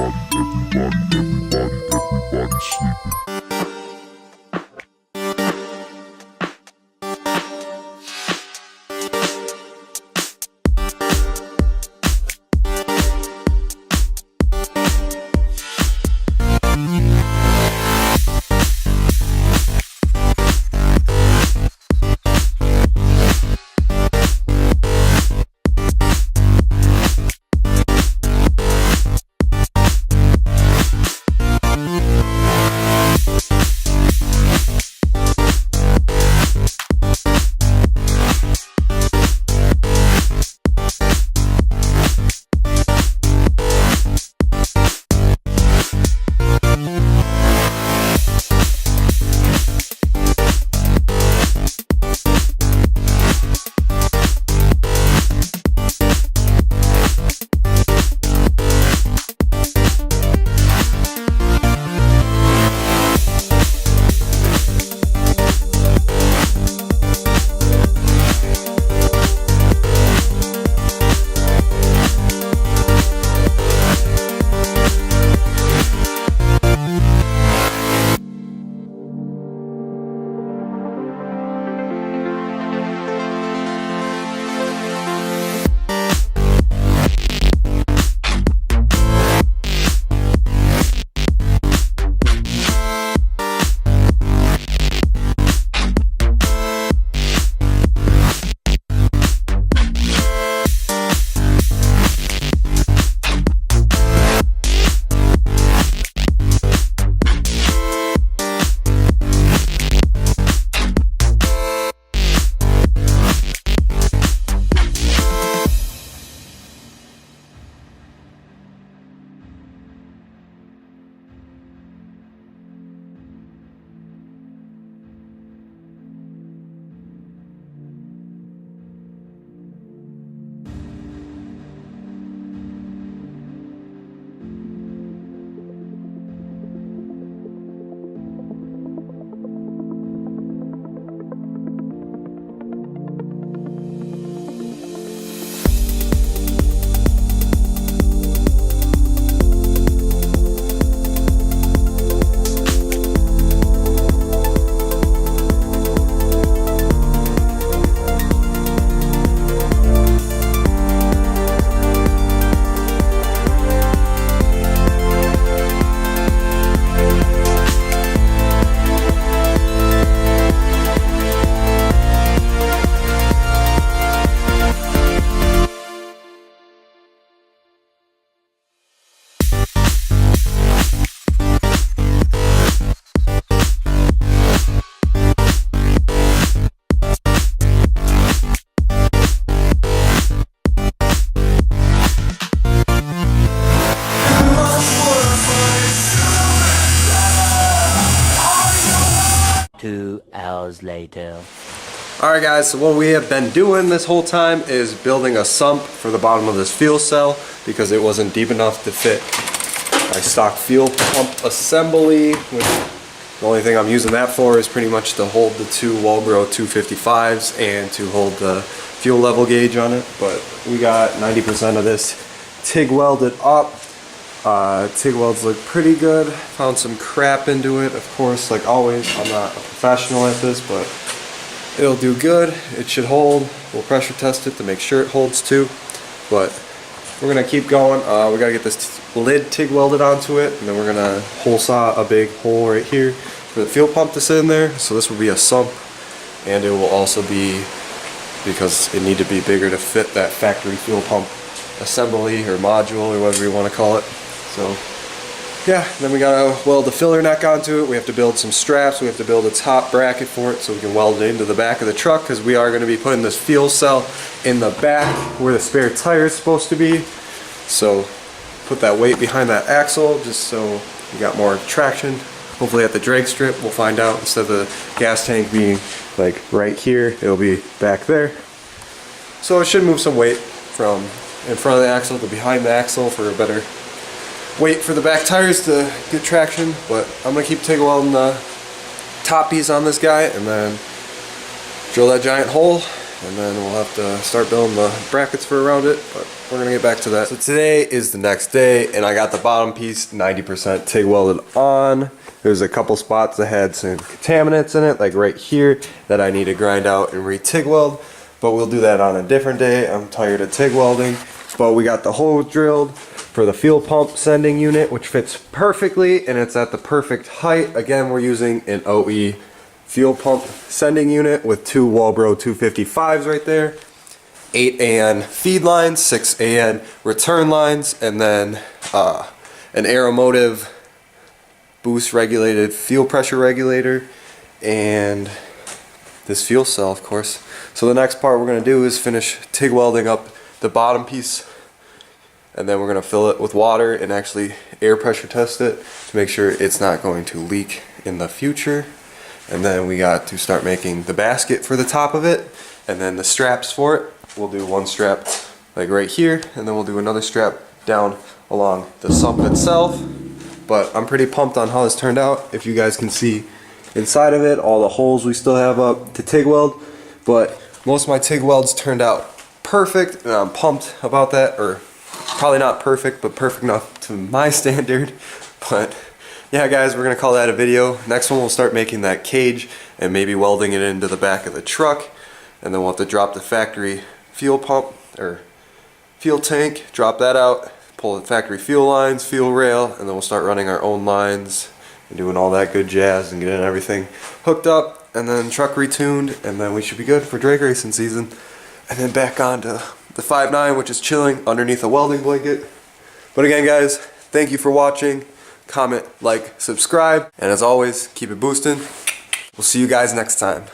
everybody sleeping. Hours later. Alright guys, so what we have been doing this whole time is building a sump for the bottom of this fuel cell because it wasn't deep enough to fit my stock fuel pump assembly. The only thing I'm using that for is pretty much to hold the two Walbro 255s and to hold the fuel level gauge on it. But we got 90% of this TIG welded up. TIG welds look pretty good. Found some crap into it, of course, like always. I'm not a professional at this, but it'll do good. It should hold. We'll pressure test it to make sure it holds too. But we're gonna keep going. We gotta get this lid TIG welded onto it, and then we're gonna hole saw a big hole right here for the fuel pump to sit in there. So this will be a sump, and it will also be, because it need to be bigger to fit that factory fuel pump assembly or module or whatever you want to call it. So yeah, then we gotta weld the filler neck onto it. We have to build some straps. We have to build a top bracket for it so we can weld it into the back of the truck, because we are going to be putting this fuel cell in the back where the spare tire is supposed to be. So put that weight behind that axle just so we got more traction. Hopefully at the drag strip, we'll find out, instead of the gas tank being like right here, it'll be back there. So it should move some weight from in front of the axle to behind the axle for a better weight for the back tires to get traction. But I'm going to keep TIG welding the top piece on this guy and then drill that giant hole and then we'll have to start building the brackets for around it, but we're gonna get back to that. So today is the next day, and I got the bottom piece 90% TIG welded on. There's a couple spots that had some contaminants in it, like right here, that I need to grind out and re-TIG weld, but we'll do that on a different day. I'm tired of TIG welding, but we got the hole drilled for the fuel pump sending unit, which fits perfectly, and it's at the perfect height. Again, we're using an OE fuel pump sending unit with two Walbro 255s right there, 8 AN feed lines, 6 AN return lines, and then an Aeromotive boost regulated fuel pressure regulator, and this fuel cell, of course. So the next part we're going to do is finish TIG welding up the bottom piece, and then we're going to fill it with water and actually air pressure test it to make sure it's not going to leak in the future. And then we got to start making the basket for the top of it, and then the straps for it. We'll do one strap like right here, and then we'll do another strap down along the sump itself. But I'm pretty pumped on how this turned out. If you guys can see inside of it, all the holes we still have up to TIG weld, but most of my TIG welds turned out perfect, and I'm pumped about that. Or probably not perfect, but perfect enough to my standard. But yeah guys, we're gonna call that a video. Next one we'll start making that cage and maybe welding it into the back of the truck, and then we'll have to drop the factory fuel pump or fuel tank, drop that out, pull the factory fuel lines, fuel rail, and then we'll start running our own lines and doing all that good jazz and getting everything hooked up, and then truck retuned, and then we should be good for drag racing season. And then back onto the 5.9, which is chilling underneath a welding blanket. But again guys, thank you for watching. Comment, like, subscribe, and as always, keep it boosting. We'll see you guys next time.